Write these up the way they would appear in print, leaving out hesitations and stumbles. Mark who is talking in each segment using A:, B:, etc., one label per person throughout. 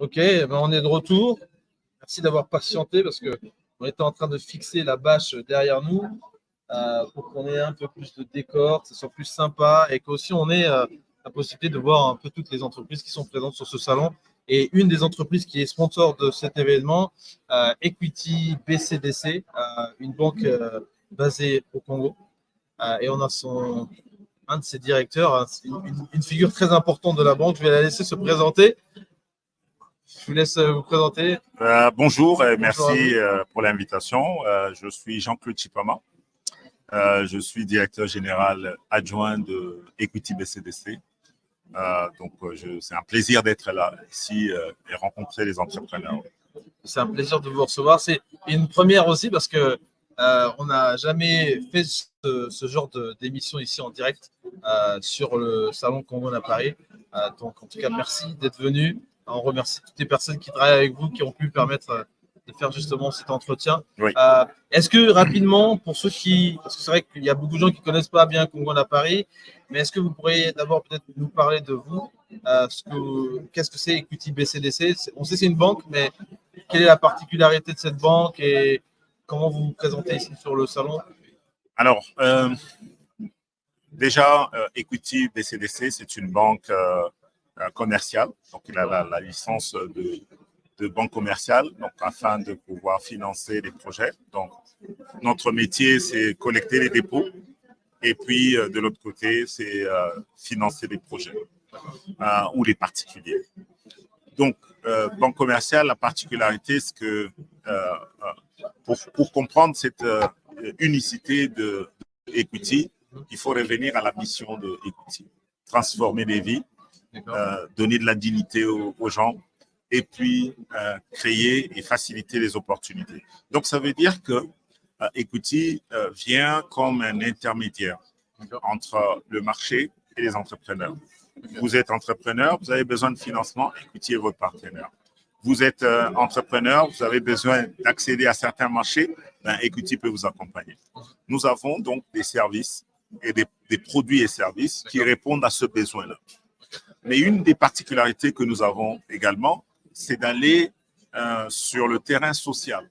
A: Ok, ben on est de retour. Merci d'avoir patienté parce que on était en train de fixer la bâche derrière nous pour qu'on ait un peu plus de décor, que ce soit plus sympa et qu'aussi on ait la possibilité de voir un peu toutes les entreprises qui sont présentes sur ce salon. Et une des entreprises qui est sponsor de cet événement, Equity BCDC, une banque basée au Congo. Et on a un de ses directeurs, une figure très importante de la banque. Je vais la laisser se présenter. Je vous laisse vous présenter.
B: Bonjour et
A: Bonjour
B: merci pour l'invitation. Je suis Jean-Claude Chipama. Je suis directeur général adjoint de Equity BCDC. C'est un plaisir d'être là ici et rencontrer les entrepreneurs.
A: C'est un plaisir de vous recevoir. C'est une première aussi parce que on n'a jamais fait ce genre d'émission ici en direct sur le salon Congo à Paris. Donc en tout cas, merci d'être venu. On remercie toutes les personnes qui travaillent avec vous, qui ont pu permettre de faire justement cet entretien.
B: Oui.
A: Est-ce que rapidement, pour ceux parce que c'est vrai qu'il y a beaucoup de gens qui ne connaissent pas bien Congo à Paris, mais est-ce que vous pourriez d'abord peut-être nous parler de vous, qu'est-ce que c'est Equity BCDC? On sait que c'est une banque, mais quelle est la particularité de cette banque et comment vous vous présentez ici sur le salon?
B: Alors, déjà, Equity BCDC, c'est une banque commerciale. Donc, il a la licence de banque commerciale, donc afin de pouvoir financer les projets. Donc, notre métier, c'est collecter les dépôts. Et puis, de l'autre côté, c'est financer les projets ou les particuliers. Donc, banque commerciale, la particularité, c'est que pour comprendre cette unicité de Equity, il faut revenir à la mission de Equity. Transformer des vies, donner de la dignité aux gens et puis créer et faciliter les opportunités. Donc, ça veut dire que Equity vient comme un intermédiaire entre le marché et les entrepreneurs. Vous êtes entrepreneur, vous avez besoin de financement, Equity est votre partenaire. Vous êtes entrepreneur, vous avez besoin d'accéder à certains marchés, Equity peut vous accompagner. Nous avons donc des services et des produits et services qui répondent à ce besoin-là. Mais une des particularités que nous avons également, c'est d'aller sur le terrain social.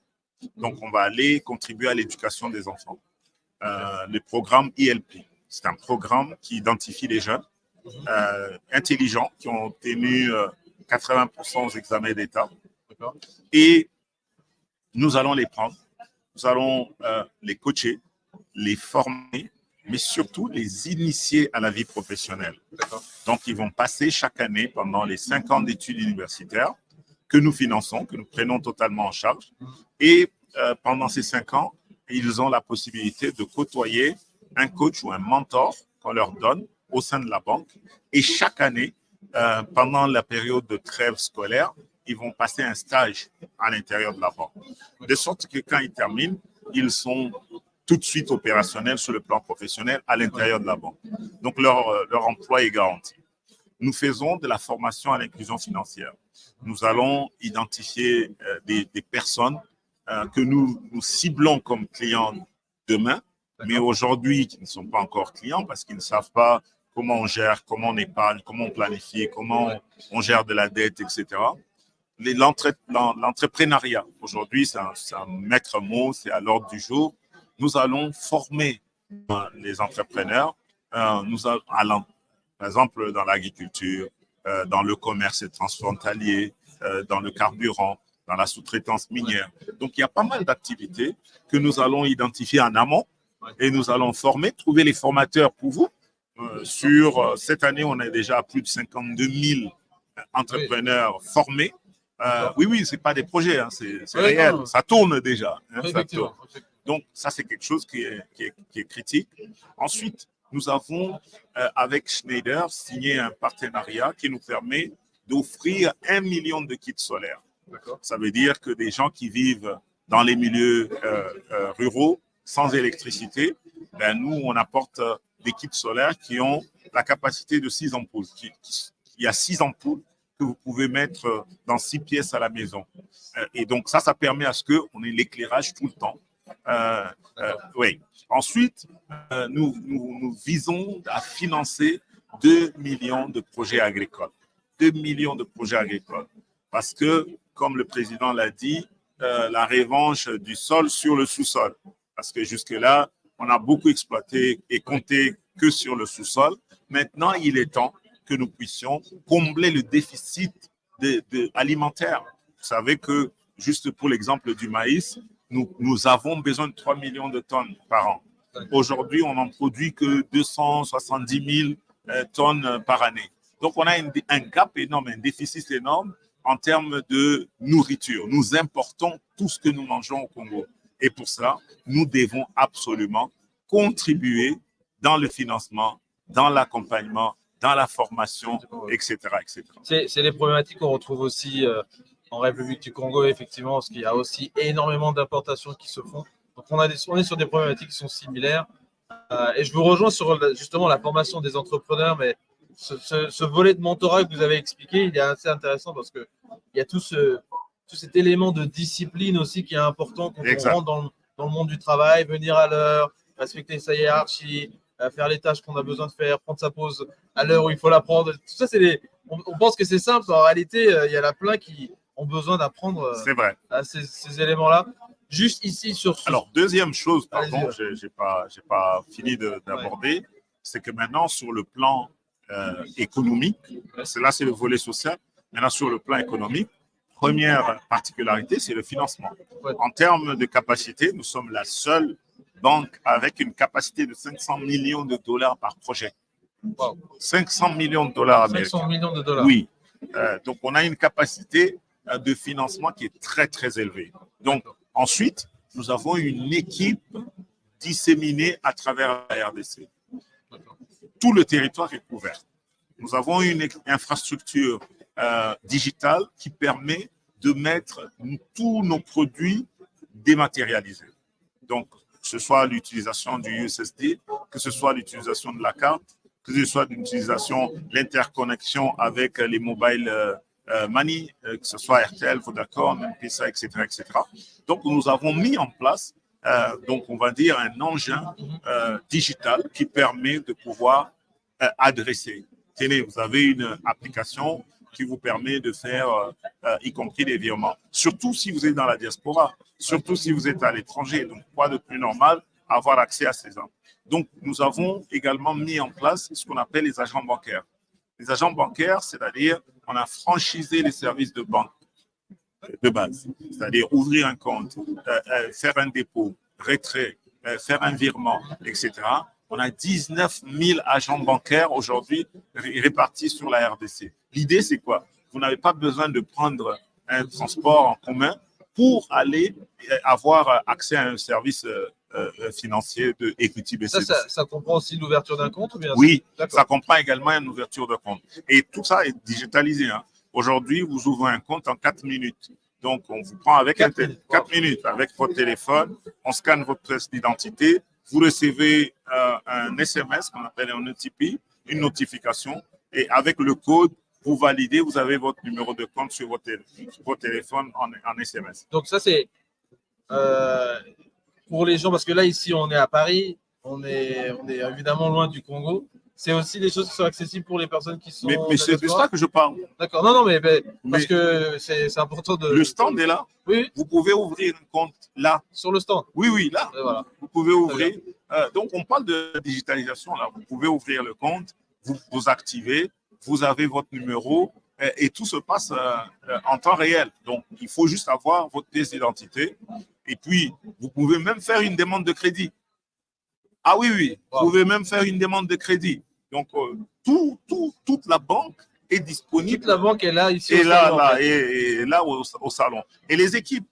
B: Donc, on va aller contribuer à l'éducation des enfants. Le programme ILP, c'est un programme qui identifie les jeunes intelligents qui ont obtenu 80% aux examens d'État. Et nous allons les prendre, nous allons les coacher, les former, mais surtout les initier à la vie professionnelle. Donc, ils vont passer chaque année pendant les 5 ans d'études universitaires que nous finançons, que nous prenons totalement en charge. Et pendant ces 5 ans, ils ont la possibilité de côtoyer un coach ou un mentor qu'on leur donne au sein de la banque. Et chaque année, pendant la période de trêve scolaire, ils vont passer un stage à l'intérieur de la banque. De sorte que quand ils terminent, ils sont tout de suite opérationnels sur le plan professionnel à l'intérieur de la banque. Donc, leur emploi est garanti. Nous faisons de la formation à l'inclusion financière. Nous allons identifier des personnes que nous ciblons comme clients demain, mais aujourd'hui qui ne sont pas encore clients parce qu'ils ne savent pas comment on gère, comment on épargne, comment on planifie, comment on gère de la dette, etc. L'entrepreneuriat, aujourd'hui, c'est un maître mot, c'est à l'ordre du jour. Nous allons former les entrepreneurs, par exemple dans l'agriculture, dans le commerce transfrontalier, dans le carburant, dans la sous-traitance minière. Donc, il y a pas mal d'activités que nous allons identifier en amont et nous allons former, trouver les formateurs pour vous. Cette année, on est déjà à plus de 52 000 entrepreneurs formés. Oui, ce n'est pas des projets, hein, c'est réel, ça tourne déjà. Hein, ça tourne. Donc, ça, c'est quelque chose qui est critique. Ensuite, nous avons, avec Schneider, signé un partenariat qui nous permet d'offrir 1 million de kits solaires. Ça veut dire que des gens qui vivent dans les milieux ruraux, sans électricité, nous, on apporte des kits solaires qui ont la capacité de 6 ampoules. Il y a 6 ampoules que vous pouvez mettre dans 6 pièces à la maison. Et donc, ça permet à ce qu'on ait l'éclairage tout le temps. Oui. Ensuite, nous visons à financer 2 millions de projets agricoles. 2 millions de projets agricoles. Parce que, comme le président l'a dit, la revanche du sol sur le sous-sol. Parce que jusque-là, on a beaucoup exploité et compté que sur le sous-sol. Maintenant, il est temps que nous puissions combler le déficit alimentaire. Vous savez que, juste pour l'exemple du maïs, nous avons besoin de 3 millions de tonnes par an. Aujourd'hui, on n'en produit que 270 000 tonnes par année. Donc, on a un gap énorme, un déficit énorme en termes de nourriture. Nous importons tout ce que nous mangeons au Congo. Et pour ça, nous devons absolument contribuer dans le financement, dans l'accompagnement, dans la formation, etc. etc.
A: C'est les problématiques qu'on retrouve aussi en République du Congo, effectivement, parce qu'il y a aussi énormément d'importations qui se font. Donc, on est sur des problématiques qui sont similaires. Et je vous rejoins sur justement la formation des entrepreneurs, mais ce volet de mentorat que vous avez expliqué, il est assez intéressant parce qu'il y a tout cet élément de discipline aussi qui est important quand on rentre dans le monde du travail, venir à l'heure, respecter sa hiérarchie, faire les tâches qu'on a besoin de faire, prendre sa pause à l'heure où il faut la prendre. Tout ça, on pense que c'est simple. En réalité, il y en a plein qui ont besoin d'apprendre ces éléments-là. Juste ici sur ce...
B: Alors, deuxième chose, pardon, j'ai pas fini d'aborder, c'est que maintenant, sur le plan économique, là, c'est le volet social. Maintenant, sur le plan économique, première particularité, c'est le financement. En termes de capacité, nous sommes la seule banque avec une capacité de 500 millions de dollars par projet. Wow. 500 millions de dollars américains.
A: 500 millions de dollars.
B: Oui. Donc, on a une capacité de financement qui est très, très élevée. Donc, ensuite, nous avons une équipe disséminée à travers la RDC. Tout le territoire est couvert. Nous avons une infrastructure digitale qui permet de mettre tous nos produits dématérialisés. Donc, que ce soit l'utilisation du USSD, que ce soit l'utilisation de la carte, que ce soit l'utilisation, l'interconnexion avec les mobile money, que ce soit RTL, Vodacom, M-Pesa, etc., etc. Donc, nous avons mis en place, donc on va dire, un engin digital qui permet de pouvoir adresser. Tenez, vous avez une application qui vous permet de faire, y compris des virements. Surtout si vous êtes dans la diaspora, surtout si vous êtes à l'étranger. Donc, quoi de plus normal, avoir accès à ces gens. Donc, nous avons également mis en place ce qu'on appelle les agents bancaires. Les agents bancaires, c'est-à-dire, on a franchisé les services de banque de base, c'est-à-dire ouvrir un compte, faire un dépôt, retrait, faire un virement, etc. On a 19 000 agents bancaires aujourd'hui répartis sur la RDC. L'idée, c'est quoi? Vous n'avez pas besoin de prendre un transport en commun pour aller avoir accès à un service financier de Equity BCDC.
A: Ça comprend aussi l'ouverture d'un compte ou bien?
B: Oui, ça comprend également une ouverture de compte. Et tout ça est digitalisé. Hein. Aujourd'hui, vous ouvrez un compte en 4 minutes. Donc, on vous prend avec 4 minutes avec votre téléphone, on scanne votre pièce d'identité, vous recevez un SMS qu'on appelle un OTP, une notification, et avec le code, vous validez, vous avez votre numéro de compte sur votre téléphone en SMS.
A: Donc, ça, c'est pour les gens, parce que là, ici, on est à Paris, on est évidemment loin du Congo. C'est aussi des choses qui sont accessibles pour les personnes qui sont.
B: Mais c'est de ça que je parle.
A: D'accord. Non, mais parce que c'est important de.
B: Le stand est là.
A: Oui.
B: Vous pouvez ouvrir un compte là.
A: Sur le stand.
B: Oui, là.
A: Voilà.
B: Vous pouvez ouvrir. Donc, on parle de digitalisation là. Vous pouvez ouvrir le compte, vous activez, vous avez votre numéro et tout se passe en temps réel. Donc, il faut juste avoir votre pièce d'identité. Et puis, vous pouvez même faire une demande de crédit. Ah oui. Wow. Vous pouvez même faire une demande de crédit. Donc, toute la banque est disponible.
A: Toute la banque est là, ici.
B: Et là au salon. Et les équipes,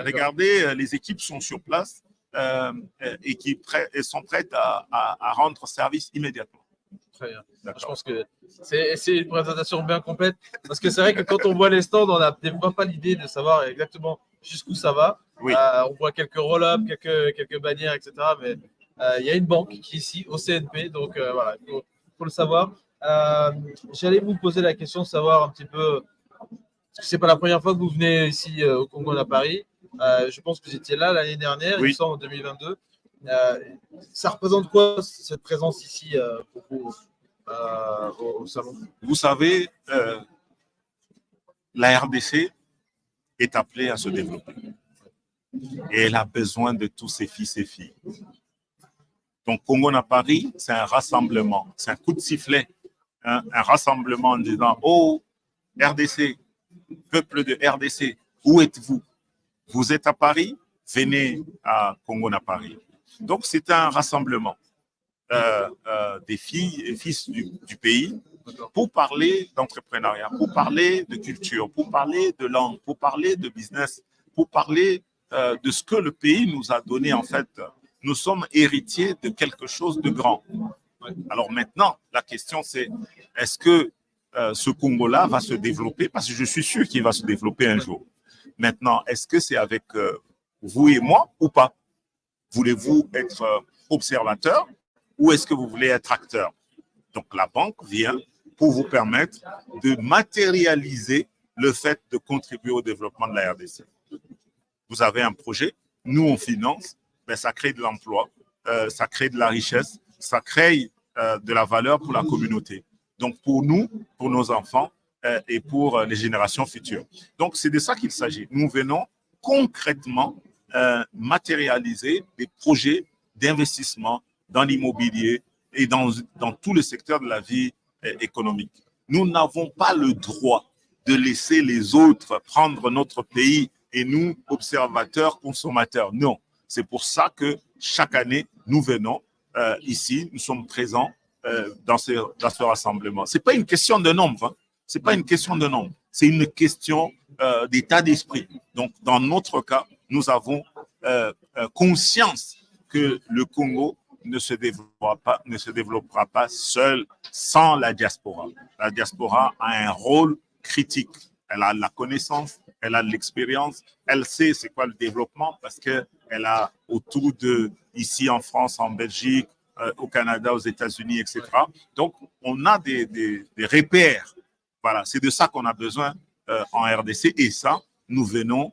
B: regardez, les équipes sont sur place et qui sont prêtes à rendre service immédiatement.
A: Très bien. Je pense que c'est une présentation bien complète. Parce que c'est vrai que quand on voit les stands, on n'a des fois pas l'idée de savoir exactement jusqu'où ça va.
B: Oui.
A: On voit quelques roll-up, quelques bannières, etc. Mais il y a une banque qui est ici, au CNP. Donc voilà, il faut le savoir. J'allais vous poser la question de savoir un petit peu, parce que ce n'est pas la première fois que vous venez ici au Congo à Paris. Je pense que vous étiez là l'année dernière,
B: oui.
A: il me semble, en 2022. Ça représente quoi cette présence ici pour vous au salon?
B: Vous savez, la RDC est appelée à se développer. Et elle a besoin de tous ses fils et filles. Donc, Congo à Paris, c'est un rassemblement, c'est un coup de sifflet, hein, un rassemblement en disant « Oh, RDC, peuple de RDC, où êtes-vous? Vous êtes à Paris? Venez à Congo à Paris. » Donc, c'est un rassemblement des filles et fils du pays pour parler d'entrepreneuriat, pour parler de culture, pour parler de langue, pour parler de business, pour parler de ce que le pays nous a donné en fait. Nous sommes héritiers de quelque chose de grand. Alors maintenant, la question c'est, est-ce que ce Congo-là va se développer? Parce que je suis sûr qu'il va se développer un jour. Maintenant, est-ce que c'est avec vous et moi ou pas? Voulez-vous être observateur ou est-ce que vous voulez être acteur? Donc la banque vient pour vous permettre de matérialiser le fait de contribuer au développement de la RDC. Vous avez un projet, nous on finance, ben, ça crée de l'emploi, ça crée de la richesse, ça crée de la valeur pour la communauté. Donc pour nous, pour nos enfants et pour les générations futures. Donc c'est de ça qu'il s'agit. Nous venons concrètement matérialiser des projets d'investissement dans l'immobilier et dans tout le secteur de la vie économique. Nous n'avons pas le droit de laisser les autres prendre notre pays et nous, observateurs, consommateurs. Non, c'est pour ça que chaque année, nous venons ici, nous sommes présents dans ce rassemblement. Ce n'est pas une question de nombre, hein. Ce n'est pas une question de nombre, c'est une question d'état d'esprit. Donc, dans notre cas, nous avons conscience que le Congo ne se développera pas seul sans la diaspora. La diaspora a un rôle critique. Elle a la connaissance, elle a de l'expérience, elle sait c'est quoi le développement parce qu'elle a autour de, ici en France, en Belgique, au Canada, aux États-Unis, etc. Donc, on a des repères. Voilà, c'est de ça qu'on a besoin en RDC et ça, nous venons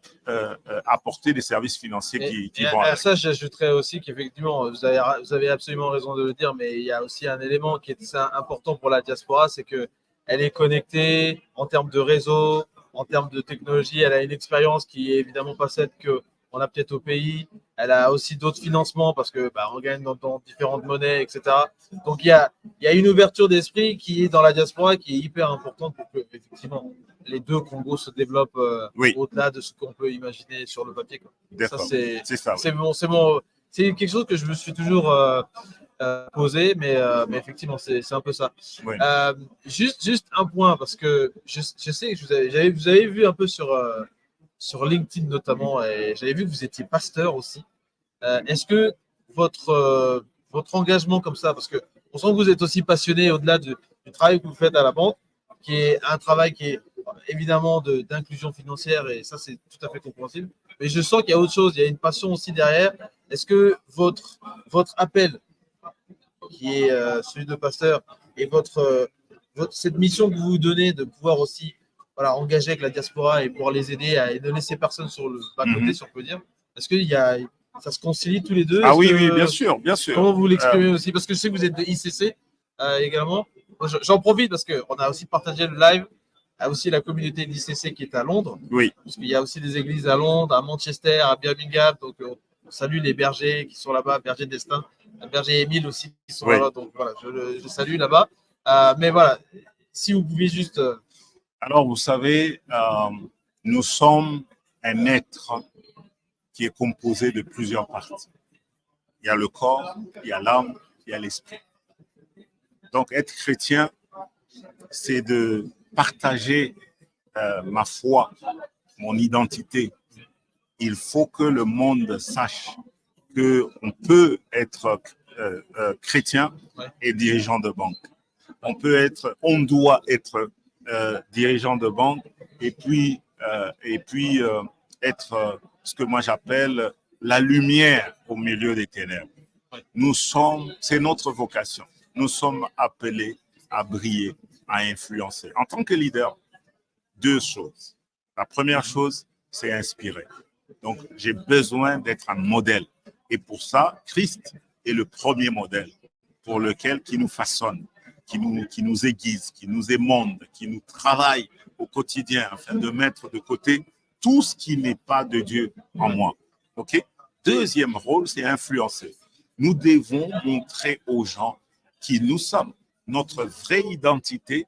B: apporter des services financiers qui vont
A: à
B: avec.
A: ça, j'ajouterais aussi qu'effectivement, vous avez absolument raison de le dire, mais il y a aussi un élément qui est important pour la diaspora, c'est qu'elle est connectée en termes de réseau, en termes de technologie, elle a une expérience qui est évidemment pas celle qu'on a peut-être au pays. Elle a aussi d'autres financements parce que on gagne dans différentes monnaies, etc. Donc il y a une ouverture d'esprit qui est dans la diaspora qui est hyper importante pour que effectivement les deux Congos se développent
B: Oui.
A: au-delà de ce qu'on peut imaginer sur le papier. Ça,
B: c'est ça.
A: C'est quelque chose que je me suis toujours posé, mais effectivement, c'est un peu ça.
B: Oui.
A: Juste un point, parce que je sais que vous avez vu un peu sur LinkedIn notamment, et j'avais vu que vous étiez pasteur aussi. Est-ce que votre engagement comme ça, parce que on sent que vous êtes aussi passionné au-delà du travail que vous faites à la banque, qui est un travail qui est évidemment d'inclusion financière, et ça c'est tout à fait compréhensible, mais je sens qu'il y a autre chose, il y a une passion aussi derrière. Est-ce que votre appel, qui est celui de pasteur, et cette mission que vous vous donnez de pouvoir aussi engager avec la diaspora et pouvoir les aider à ne laisser personne sur le bas-côté, si on peut dire, est-ce que ça se concilie tous les deux?
B: Ah oui, bien sûr, bien sûr.
A: Comment vous l'exprimez aussi? Parce que je sais que vous êtes de ICC également. J'en profite parce qu'on a aussi partagé le live à aussi la communauté d'ICC qui est à Londres.
B: Oui.
A: Parce qu'il y a aussi des églises à Londres, à Manchester, à Birmingham. Donc, on salue les bergers qui sont là-bas, berger Destin, berger Émile aussi qui sont là-bas. Donc, voilà, je salue là-bas. Mais voilà, si vous pouvez juste.
B: Alors, vous savez, nous sommes un être qui est composé de plusieurs parties. Il y a le corps, il y a l'âme, il y a l'esprit. Donc, être chrétien, c'est de partager ma foi, mon identité. Il faut que le monde sache qu'on peut être chrétien et dirigeant de banque. On doit être dirigeant de banque et puis être ce que moi j'appelle la lumière au milieu des ténèbres. C'est notre vocation. Nous sommes appelés à briller, à influencer. En tant que leader, deux choses. La première chose, c'est inspirer. Donc, j'ai besoin d'être un modèle. Et pour ça, Christ est le premier modèle qui nous façonne, qui nous aiguise, qui nous émonde, qui nous travaille au quotidien afin de mettre de côté tout ce qui n'est pas de Dieu en moi. OK? Deuxième rôle, c'est influencer. Nous devons montrer aux gens qui nous sommes. Notre vraie identité,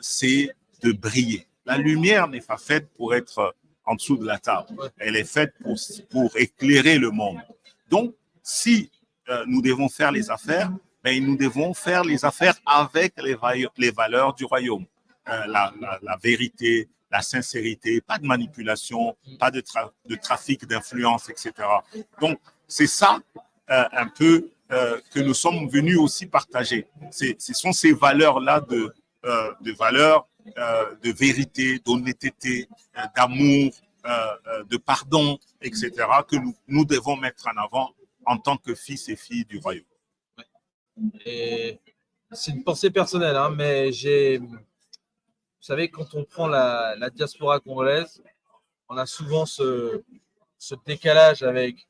B: c'est de briller. La lumière n'est pas faite pour être en dessous de la table. Elle est faite pour éclairer le monde. Donc, si nous devons faire les affaires, ben, nous devons faire les affaires avec les valeurs du royaume. La vérité, la sincérité, pas de manipulation, pas de trafic d'influence, etc. Donc, c'est ça un peu que nous sommes venus aussi partager. Ce sont ces valeurs-là de valeurs de vérité, d'honnêteté, d'amour, de pardon, etc., que nous devons mettre en avant en tant que fils et filles du royaume.
A: Et c'est une pensée personnelle, hein, mais vous savez, quand on prend la diaspora congolaise, on a souvent ce décalage avec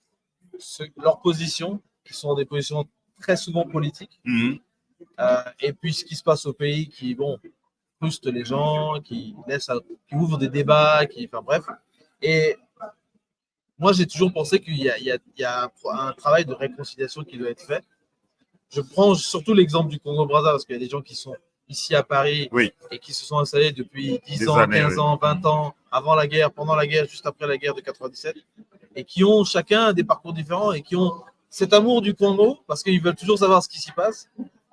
A: leurs positions, qui sont des positions très souvent politiques, et puis ce qui se passe au pays qui, bon, frustre les gens, qui ouvre des débats, enfin bref. Et moi, j'ai toujours pensé qu'il y a un travail de réconciliation qui doit être fait. Je prends surtout l'exemple du Congo-Brazza, parce qu'il y a des gens qui sont ici à Paris et qui se sont installés depuis 10 ans, 15 ans, 20 ans, avant la guerre, pendant la guerre, juste après la guerre de 97, et qui ont chacun des parcours différents et qui ont cet amour du Congo, parce qu'ils veulent toujours savoir ce qui s'y passe,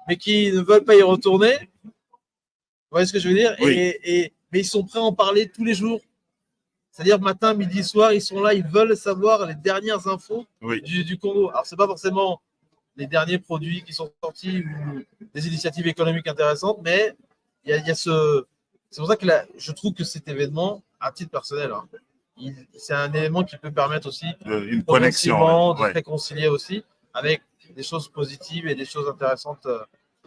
A: mais qui ne veulent pas y retourner. Vous voyez ce que je veux dire? Mais ils sont prêts à en parler tous les jours. C'est-à-dire matin, midi, soir, ils sont là, ils veulent savoir les dernières infos du Congo. Alors, ce n'est pas forcément les derniers produits qui sont sortis ou des initiatives économiques intéressantes, mais il y a ce... C'est pour ça que je trouve que cet événement, à titre personnel, hein, c'est un élément qui peut permettre aussi
B: une connexion,
A: de se réconcilier aussi avec des choses positives et des choses intéressantes.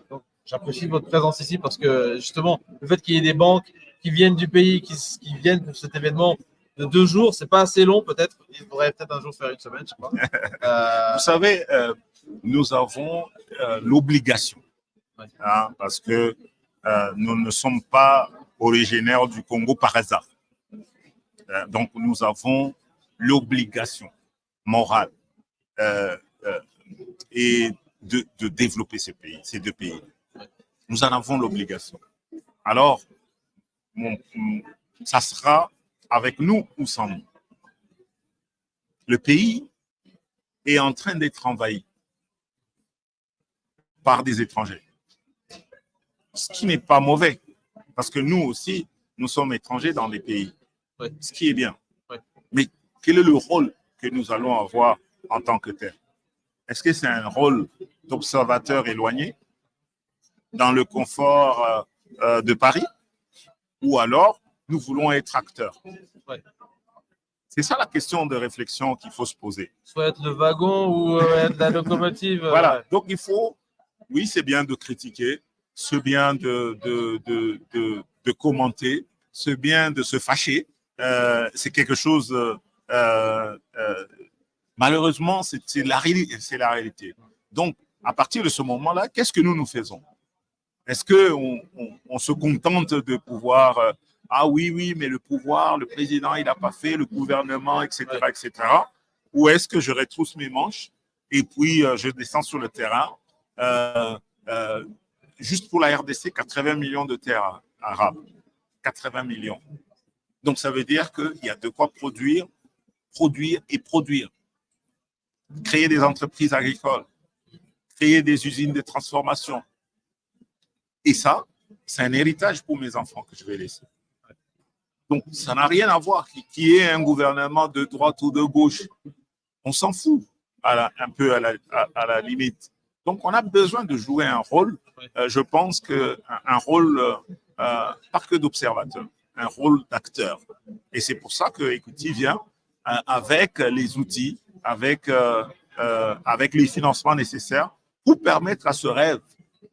A: Donc, j'apprécie votre présence ici parce que justement, le fait qu'il y ait des banques qui viennent du pays, qui viennent pour cet événement de 2 jours, c'est pas assez long peut-être. Il faudrait peut-être un jour faire une semaine, je sais pas.
B: Vous savez, nous avons l'obligation, hein, parce que nous ne sommes pas originaires du Congo par hasard. Donc, nous avons l'obligation morale et de développer ces deux pays. Nous en avons l'obligation. Alors, ça sera avec nous ou sans nous. Le pays est en train d'être envahi par des étrangers. Ce qui n'est pas mauvais, parce que nous aussi, nous sommes étrangers dans les pays. Ce qui est bien. Mais quel est le rôle que nous allons avoir en tant que tel? Est-ce que c'est un rôle d'observateur éloigné dans le confort de Paris? Ou alors, nous voulons être acteurs? C'est ça la question de réflexion qu'il faut se poser.
A: Soit être le wagon ou être la locomotive.
B: Voilà. Donc, il faut, oui, c'est bien de critiquer, c'est bien de commenter, c'est bien de se fâcher. C'est quelque chose, malheureusement, c'est la réalité. Donc, à partir de ce moment-là, qu'est-ce que nous faisons? Est-ce qu'on se contente de pouvoir, ah oui, mais le pouvoir, le président, il n'a pas fait, le gouvernement, etc., etc. Ou est-ce que je retrousse mes manches et puis je descends sur le terrain, juste pour la RDC, 80 millions de terres arabes, 80 millions. Donc, ça veut dire qu'il y a de quoi produire et produire. Créer des entreprises agricoles, créer des usines de transformation. Et ça, c'est un héritage pour mes enfants que je vais laisser. Donc, ça n'a rien à voir qu'il y ait un gouvernement de droite ou de gauche. On s'en fout, un peu à la limite. Donc, on a besoin de jouer un rôle, je pense qu'un rôle, pas que d'observateur, un rôle d'acteur. Et c'est pour ça que Equity vient avec les outils, avec les financements nécessaires pour permettre à ce rêve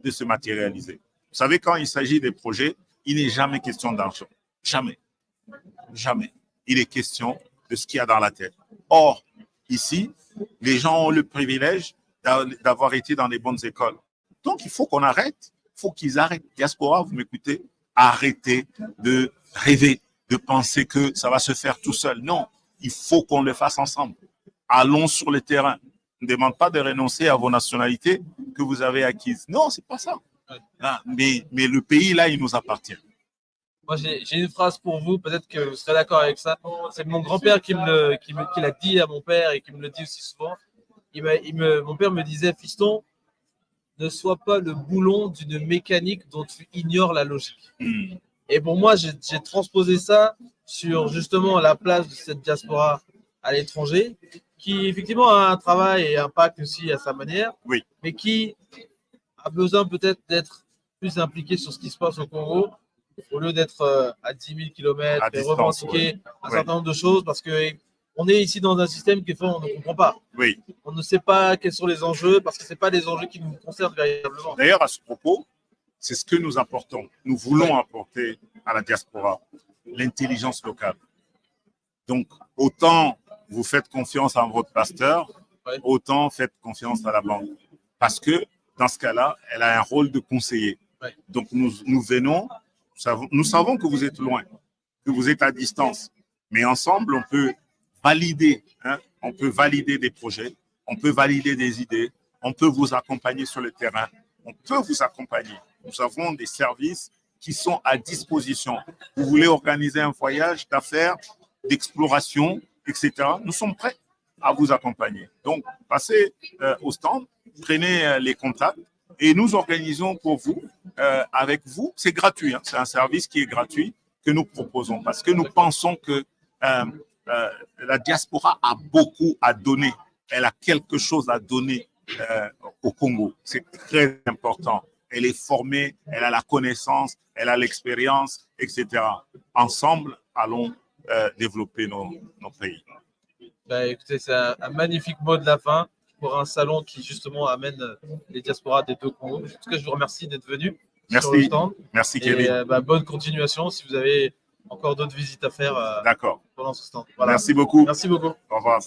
B: de se matérialiser. Vous savez, quand il s'agit des projets, il n'est jamais question d'argent. Jamais. Jamais. Il est question de ce qu'il y a dans la tête. Or, ici, les gens ont le privilège d'avoir été dans les bonnes écoles. Donc, il faut qu'on arrête. Il faut qu'ils arrêtent. Diaspora, vous m'écoutez, arrêter de rêver, de penser que ça va se faire tout seul. Non, il faut qu'on le fasse ensemble. Allons sur le terrain. Ne demande pas de renoncer à vos nationalités que vous avez acquises. Non, c'est pas ça. Ah, mais le pays, là, il nous appartient.
A: Moi, j'ai une phrase pour vous, peut-être que vous serez d'accord avec ça. C'est mon grand-père qui l'a dit à mon père et qui me le dit aussi souvent. Mon père me disait, fiston, ne sois pas le boulon d'une mécanique dont tu ignores la logique. Et pour moi, j'ai transposé ça sur justement la place de cette diaspora à l'étranger, qui effectivement a un travail et un impact aussi à sa manière,
B: oui,
A: mais qui a besoin peut-être d'être plus impliqué sur ce qui se passe au Congo, au lieu d'être à 10 000 km et revendiquer un certain nombre de choses, parce qu'on est ici dans un système qui on ne comprend pas.
B: Oui.
A: On ne sait pas quels sont les enjeux, parce que ce n'est pas des enjeux qui nous concernent véritablement.
B: D'ailleurs, à ce propos, c'est ce que nous apportons. Nous voulons apporter à la diaspora l'intelligence locale. Donc, autant vous faites confiance en votre pasteur, autant faites confiance à la banque. Parce que, dans ce cas-là, elle a un rôle de conseiller. Donc, nous venons, nous savons que vous êtes loin, que vous êtes à distance. Mais ensemble, on peut valider, on peut valider des projets, on peut valider des idées, on peut vous accompagner sur le terrain, on peut vous accompagner. Nous avons des services qui sont à disposition. Vous voulez organiser un voyage d'affaires, d'exploration, etc. Nous sommes prêts à vous accompagner. Donc, passez au stand, prenez les contacts et nous organisons pour vous, avec vous. C'est gratuit, c'est un service qui est gratuit que nous proposons parce que nous pensons que la diaspora a beaucoup à donner. Elle a quelque chose à donner au Congo. C'est très important. Elle est formée, elle a la connaissance, elle a l'expérience, etc. Ensemble, allons développer nos pays.
A: Écoutez, c'est un magnifique mot de la fin pour un salon qui justement amène les diasporas des deux Congos. En tout cas, je vous remercie d'être venu sur le stand.
B: Merci Kevin.
A: Et bonne continuation si vous avez encore d'autres visites à faire
B: D'accord.
A: pendant ce stand. Voilà.
B: Merci beaucoup.
A: Merci beaucoup.
B: Au revoir.